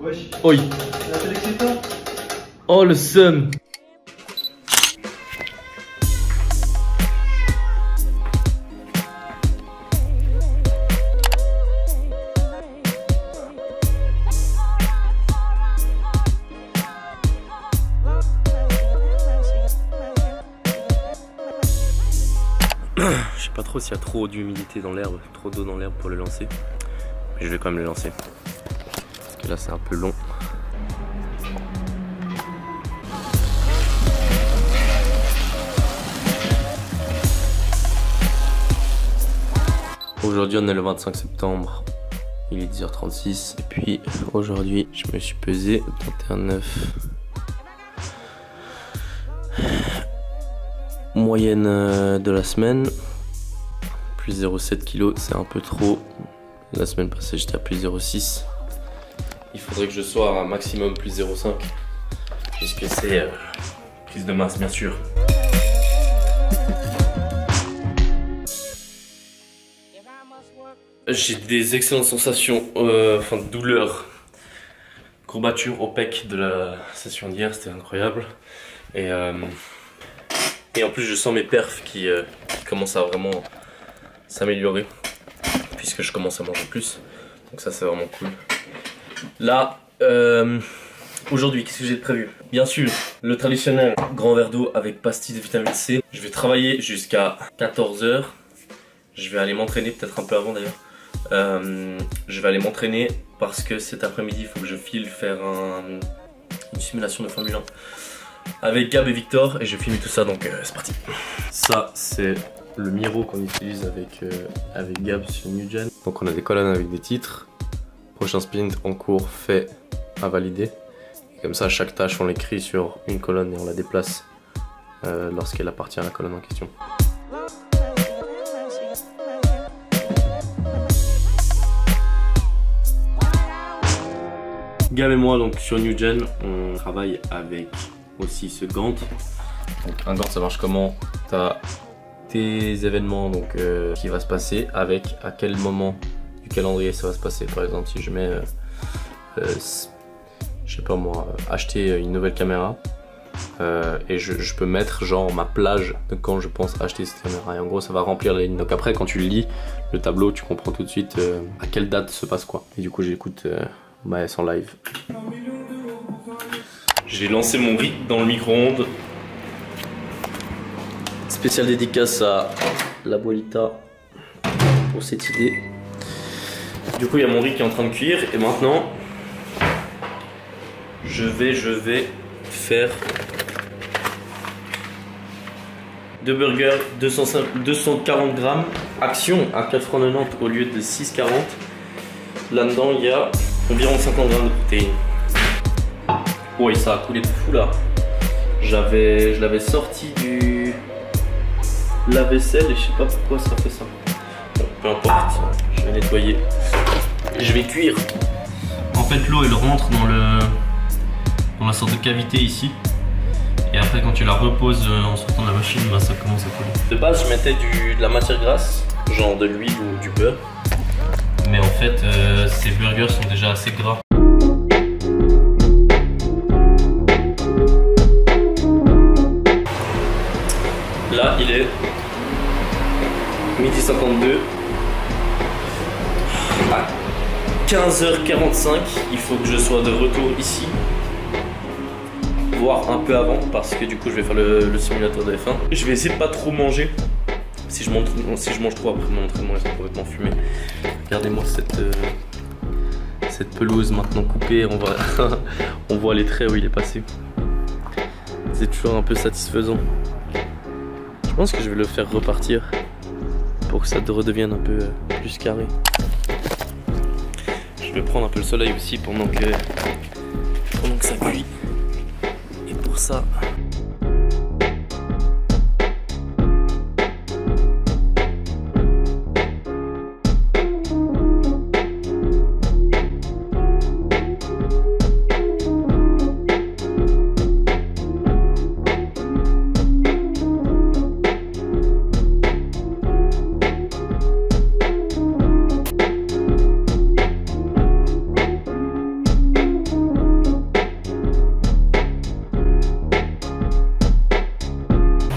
Wesh. Oi. La télé c'est toi. Oh le seum. Je sais pas trop s'il y a trop d'humidité dans l'herbe, trop d'eau dans l'herbe pour le lancer. Mais je vais quand même le lancer. Parce que là c'est un peu long. Aujourd'hui on est le 25 septembre. Il est 10h36. Et puis aujourd'hui je me suis pesé 31,9. Moyenne de la semaine, plus 0,7 kg, c'est un peu trop. La semaine passée j'étais à plus 0,6. Il faudrait que je sois à un maximum plus 0,5 puisque c'est prise de masse bien sûr. J'ai des excellentes sensations, enfin de douleur, courbature au pec de la session d'hier, c'était incroyable. Et en plus je sens mes perfs qui commencent à vraiment s'améliorer puisque je commence à manger plus. Donc ça c'est vraiment cool. Là, aujourd'hui, qu'est-ce que j'ai de prévu? Bien sûr, le traditionnel grand verre d'eau avec pastilles de vitamine C. Je vais travailler jusqu'à 14 h. Je vais aller m'entraîner, peut-être un peu avant d'ailleurs. Je vais aller m'entraîner parce que cet après-midi il faut que je file faire une simulation de Formule 1 avec Gab et Victor et je filme tout ça, donc c'est parti. Ça c'est le Miro qu'on utilise avec Gab sur NewGen. Donc on a des colonnes avec des titres. Prochain sprint en cours fait à valider. Et comme ça chaque tâche on l'écrit sur une colonne et on la déplace lorsqu'elle appartient à la colonne en question. Gab et moi donc sur NewGen on travaille avec aussi ce Gantt. Donc un Gantt ça marche comment? Tu as tes événements donc qui va se passer avec à quel moment du calendrier ça va se passer. Par exemple si je mets je sais pas moi, acheter une nouvelle caméra et je peux mettre genre ma plage de quand je pense acheter cette caméra et en gros ça va remplir les lignes. Donc après quand tu lis le tableau tu comprends tout de suite à quelle date se passe quoi. Et du coup j'écoute Maës en live. J'ai lancé mon riz dans le micro-ondes. Spéciale dédicace à l'Abuelita pour cette idée. Du coup il y a mon riz qui est en train de cuire et maintenant je vais faire 2 burgers 240 grammes. Action à 4,90 € au lieu de 6,40 €. Là-dedans il y a environ 50 grammes de protéines. Ouais, ça a coulé de fou là. Je l'avais sorti du lave-vaisselle et je sais pas pourquoi ça fait ça. Bon, peu importe, je vais nettoyer. Je vais cuire. En fait, l'eau elle rentre dans la sorte de cavité ici. Et après, quand tu la reposes en sortant de la machine, bah, ça commence à couler. De base, je mettais de la matière grasse, genre de l'huile ou du beurre. Mais en fait, ces burgers sont déjà assez gras. Là, il est 12h52. À 15h45, il faut que je sois de retour ici. Voire un peu avant, parce que du coup, je vais faire le simulateur de F1. Je vais essayer de pas trop manger. Si je mange trop après mon entraînement, ils sont complètement fumés. Regardez-moi cette pelouse maintenant coupée. On voit les traits où il est passé. C'est toujours un peu satisfaisant. Je pense que je vais le faire repartir pour que ça redevienne un peu plus carré. Je vais prendre un peu le soleil aussi pendant que ça cuit. Et pour ça...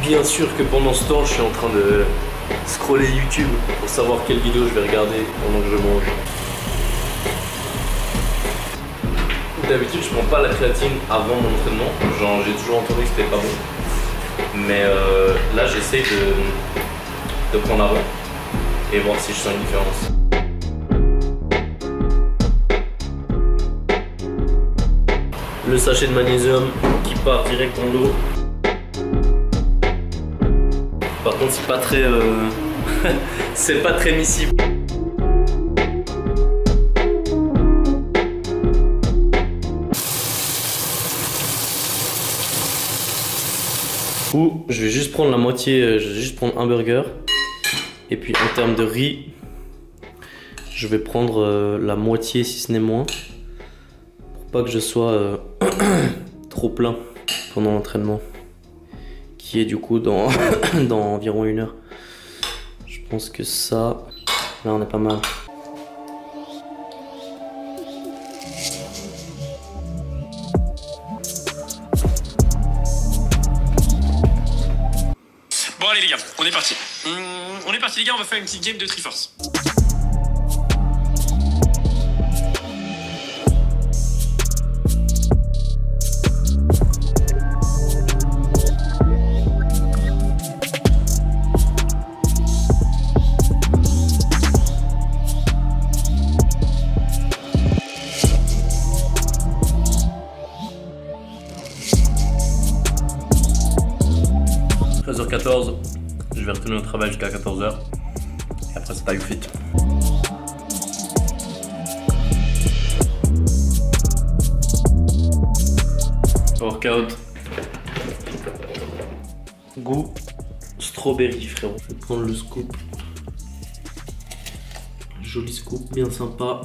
Bien sûr que pendant ce temps, je suis en train de scroller YouTube pour savoir quelle vidéo je vais regarder pendant que je mange. D'habitude, je prends pas la créatine avant mon entraînement. Genre, j'ai toujours entendu que c'était pas bon. Mais là, j'essaye de prendre avant et voir si je sens une différence. Le sachet de magnésium qui part direct dans l'eau. Par contre, c'est pas très c'est pas très miscible. Ou je vais juste prendre la moitié, je vais juste prendre un burger. Et puis en termes de riz, je vais prendre la moitié si ce n'est moins. Pour pas que je sois trop plein pendant l'entraînement. Qui est du coup dans, dans environ 1 heure. Je pense que ça, là on est pas mal. Bon allez les gars, on est parti. On est parti les gars, on va faire une petite game de Triforce. Je vais retourner au travail jusqu'à 14h et après c'est pas you fit. Workout. Goût strawberry frérot. Je vais prendre le scoop. Joli scoop, bien sympa.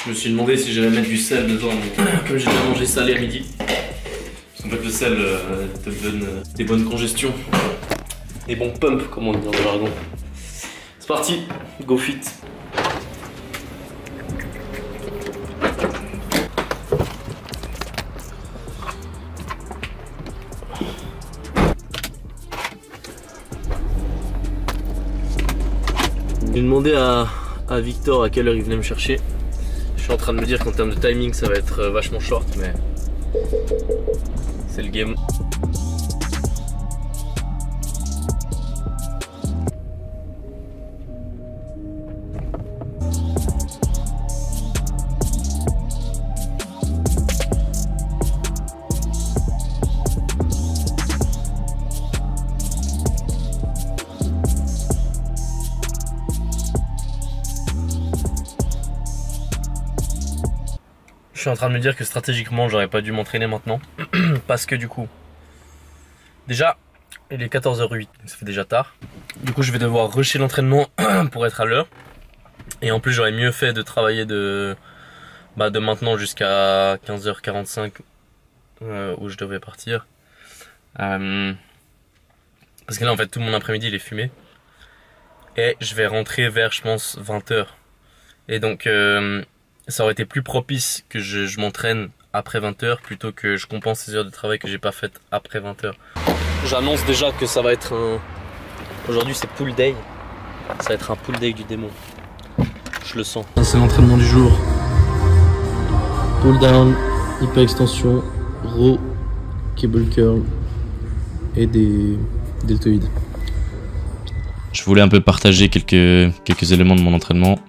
Je me suis demandé si j'allais mettre du sel dedans, mais comme j'ai déjà mangé salé à midi, en fait le sel te donne des bonnes congestions, des bons pumps comme on dit dans le jargon. C'est parti, go fit. J'ai demandé à Victor à quelle heure il venait me chercher. Je suis en train de me dire qu'en termes de timing ça va être vachement short, mais c'est le game. Je suis en train de me dire que stratégiquement j'aurais pas dû m'entraîner maintenant parce que du coup déjà il est 14h08, ça fait déjà tard. Du coup je vais devoir rusher l'entraînement pour être à l'heure et en plus j'aurais mieux fait de travailler de maintenant jusqu'à 15h45 où je devais partir parce que là en fait tout mon après-midi il est fumé et je vais rentrer vers je pense 20h et donc ça aurait été plus propice que je m'entraîne après 20h plutôt que je compense ces heures de travail que j'ai pas faites après 20h. J'annonce déjà que ça va être un... Aujourd'hui c'est pull day. Ça va être un pull day du démon. Je le sens. C'est l'entraînement du jour. Pull down, hyper extension, row, cable curl et des deltoïdes. Je voulais un peu partager quelques éléments de mon entraînement.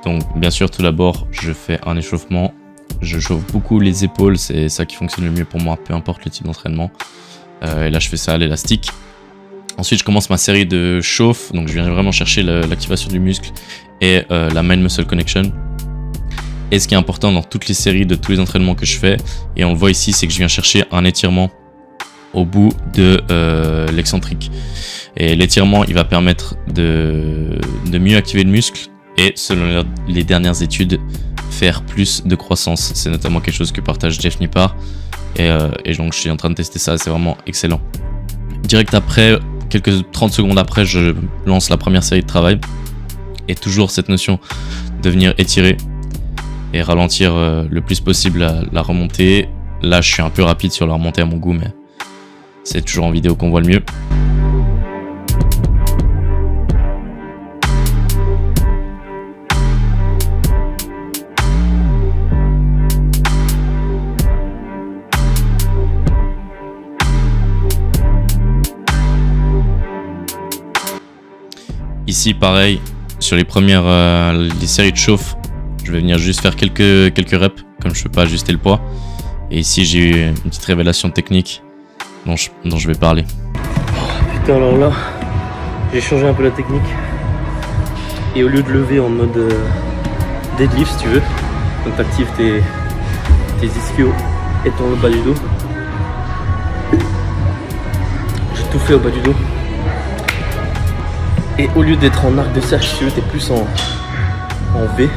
Donc bien sûr tout d'abord je fais un échauffement, je chauffe beaucoup les épaules, c'est ça qui fonctionne le mieux pour moi, peu importe le type d'entraînement. Et là je fais ça à l'élastique. Ensuite je commence ma série de chauffe, donc je viens vraiment chercher l'activation du muscle et la mind muscle connection. Et ce qui est important dans toutes les séries de tous les entraînements que je fais, et on le voit ici, c'est que je viens chercher un étirement au bout de l'excentrique. Et l'étirement il va permettre de mieux activer le muscle. Et selon les dernières études, faire plus de croissance. C'est notamment quelque chose que partage Jeff Nippard. Et donc je suis en train de tester ça, c'est vraiment excellent. Direct après, quelques 30 secondes après, je lance la première série de travail. Et toujours cette notion de venir étirer. et ralentir le plus possible la remontée. Là, je suis un peu rapide sur la remontée à mon goût, mais c'est toujours en vidéo qu'on voit le mieux. Ici, pareil, sur les premières les séries de chauffe, je vais venir juste faire quelques reps, comme je ne peux pas ajuster le poids. Et ici, j'ai eu une petite révélation technique dont je vais parler. Oh, putain, alors là, j'ai changé un peu la technique. Et au lieu de lever en mode deadlift, si tu veux, donc tu actives tes ischios et ton bas du dos. J'ai tout fait au bas du dos. Et au lieu d'être en arc de cercle, si tu veux, t'es plus en V.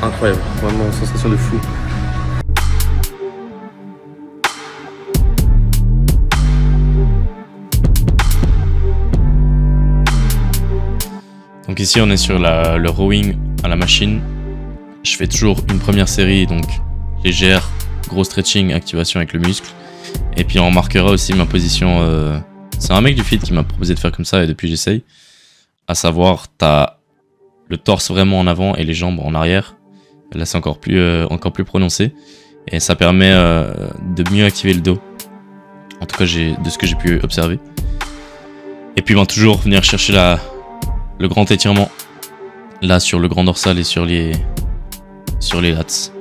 Incroyable, vraiment une sensation de fou. Donc ici on est sur le rowing à la machine. Je fais toujours une première série, donc légère, gros stretching, activation avec le muscle. Et puis on remarquera aussi ma position. C'est un mec du feed qui m'a proposé de faire comme ça et depuis j'essaye. À savoir, t'as le torse vraiment en avant et les jambes en arrière. Là c'est encore plus prononcé. Et ça permet de mieux activer le dos. En tout cas de ce que j'ai pu observer. Et puis toujours venir chercher le grand étirement. Là sur le grand dorsal et sur les lats.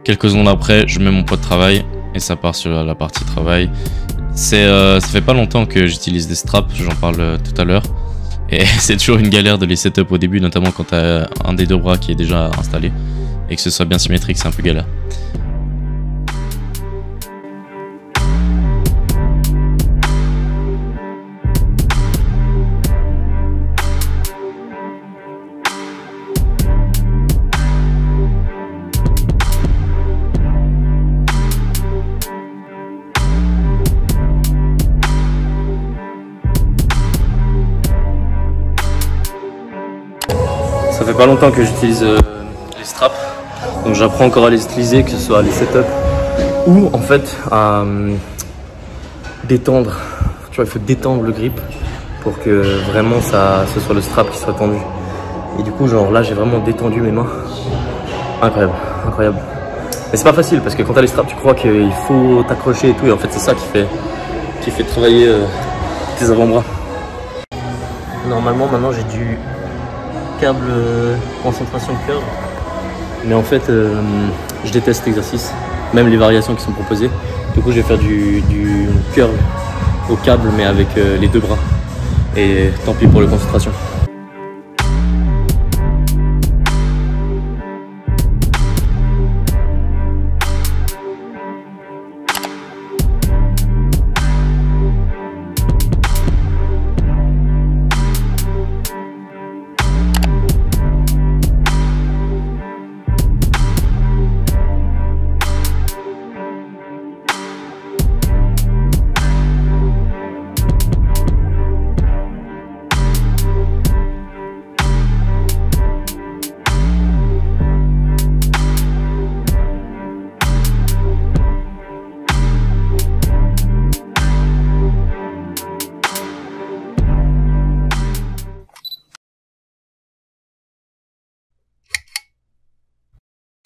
Quelques secondes après, je mets mon poids de travail. Et ça part sur la partie travail. Ça fait pas longtemps que j'utilise des straps, j'en parle tout à l'heure. Et c'est toujours une galère de les setup au début, notamment quand t'as un des deux bras qui est déjà installé. Et que ce soit bien symétrique, c'est un peu galère. Ça fait pas longtemps que j'utilise les straps, donc j'apprends encore à les utiliser, que ce soit les setups ou en fait à détendre. Tu vois, il faut détendre le grip pour que vraiment ce soit le strap qui soit tendu. Et du coup, genre là, j'ai vraiment détendu mes mains. Incroyable, incroyable. Mais c'est pas facile parce que quand t'as les straps, tu crois qu'il faut t'accrocher et tout, et en fait, c'est ça qui fait travailler tes avant-bras. Normalement, maintenant, j'ai du câble concentration curve, mais en fait je déteste cet exercice, même les variations qui sont proposées. Du coup je vais faire du curl au câble mais avec les deux bras, et tant pis pour la concentration.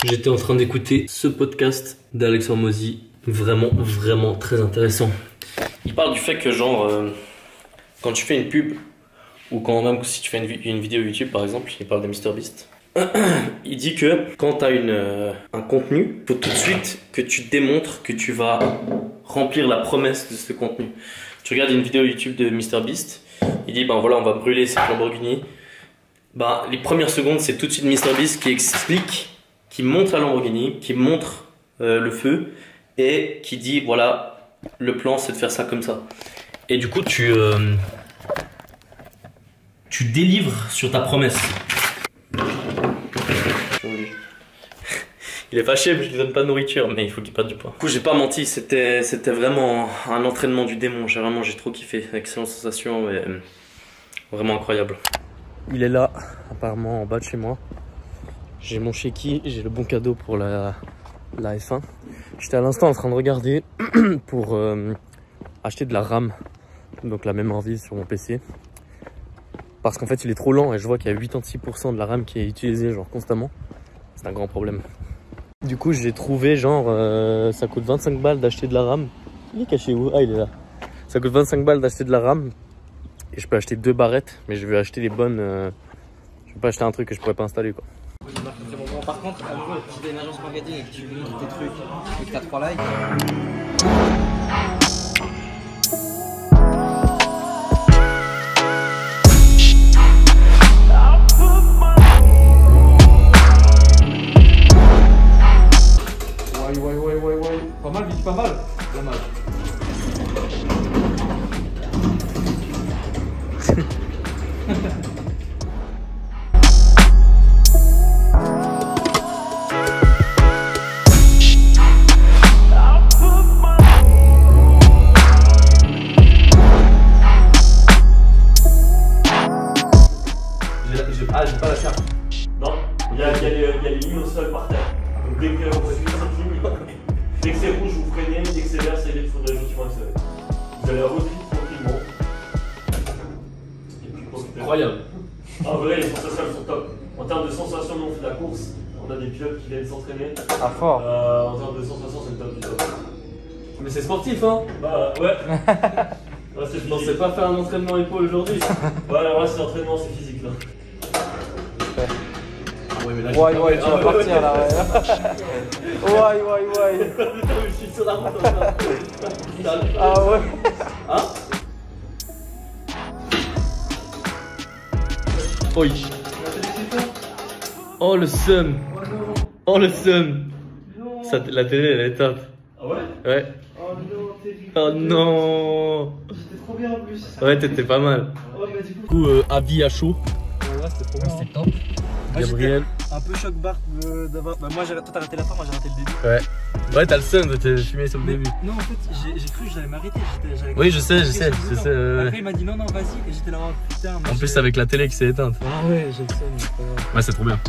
J'étais en train d'écouter ce podcast d'Alex Hormozy, vraiment très intéressant. Il parle du fait que genre, quand tu fais une pub, ou quand même si tu fais une vidéo YouTube par exemple, il parle de MrBeast. Il dit que quand tu as un contenu, il faut tout de suite que tu démontres que tu vas remplir la promesse de ce contenu. Tu regardes une vidéo YouTube de MrBeast, il dit ben voilà on va brûler cette Lamborghini. Ben, les premières secondes c'est tout de suite MrBeast qui explique, qui montre la Lamborghini, qui montre le feu et qui dit voilà le plan c'est de faire ça comme ça. Et du coup tu délivres sur ta promesse. Il est fâché mais je lui donne pas de nourriture, mais il faut qu'il perde du poids. Du coup j'ai pas menti, c'était vraiment un entraînement du démon. J'ai trop kiffé, excellente sensation et vraiment incroyable. Il est là, apparemment en bas de chez moi. J'ai mon chéquier, j'ai le bon cadeau pour la F1. J'étais à l'instant en train de regarder pour acheter de la RAM, donc la mémoire vive sur mon PC. Parce qu'en fait il est trop lent et je vois qu'il y a 86% de la RAM qui est utilisée genre constamment. C'est un grand problème. Du coup j'ai trouvé genre, ça coûte 25 balles d'acheter de la RAM. Il est caché où? Ah il est là. Ça coûte 25 balles d'acheter de la RAM. Et je peux acheter 2 barrettes, mais je vais acheter les bonnes. Je vais pas acheter un truc que je pourrais pas installer quoi. C'est bon. Par contre, à nouveau, si t'as une agence marketing et que tu montres tes trucs et que t'as 3 likes. Ouais. Pas mal, vite, pas mal. Pas mal. J'ai pas la carte. Non, il y a les lignes au sol par terre. Donc dès que vous suivez cette ligne, dès que c'est rouge, vous freinez, dès que c'est vert, c'est il faudrait gentiment accélérer. Vous allez à votre rythme tranquillement. Et puis profitez. Incroyable. En vrai, les sensations sont top. En termes de sensations, nous on fait de la course. On a des pilotes qui viennent s'entraîner. Ah fort. En termes de sensations, c'est le top du top. Mais c'est sportif, hein? Bah ouais. Ouais, c'est Je pensais pas faire un entraînement épaule aujourd'hui. Ouais, là, c'est l'entraînement, c'est physique là. Ouais, mais là, Ouais, tu vas partir là, ouais. Ouais. je suis sur la route. Ah ouais. Hein? Oui. Oh le seum. Oh le seum. La télé elle est éteinte. Ah ouais? Ouais. Oh non, t'es Oh non. J'étais trop bien en plus. Ouais, t'étais pas mal. Ouais, bah du Du coup, avis à chaud. Ouais, c'était trop bien. C'était top. Gabriel. Un peu choc Bart d'avoir. Bah, moi, toi t'as raté la fin, moi j'ai raté le début. Ouais. Ouais, t'as le seum de te fumer sur le début. Non, en fait, j'ai cru que j'allais m'arrêter. Oui, je sais. Après, il m'a dit non, vas-y. Et j'étais là, oh putain. En plus, avec la télé qui s'est éteinte. Ah ouais, j'ai le seum, mais c'est pas grave. Ouais, c'est trop bien.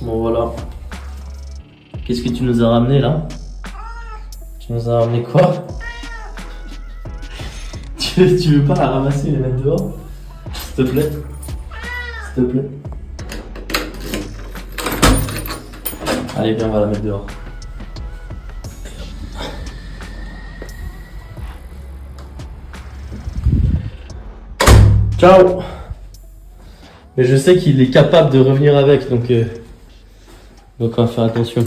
Bon voilà. Qu'est-ce que tu nous as ramené là? Tu nous as ramené quoi? tu veux pas la ramasser et les mettre dehors? S'il te plaît? S'il te plaît? Allez viens, on va la mettre dehors. Ciao! Mais je sais qu'il est capable de revenir avec, donc on va faire attention.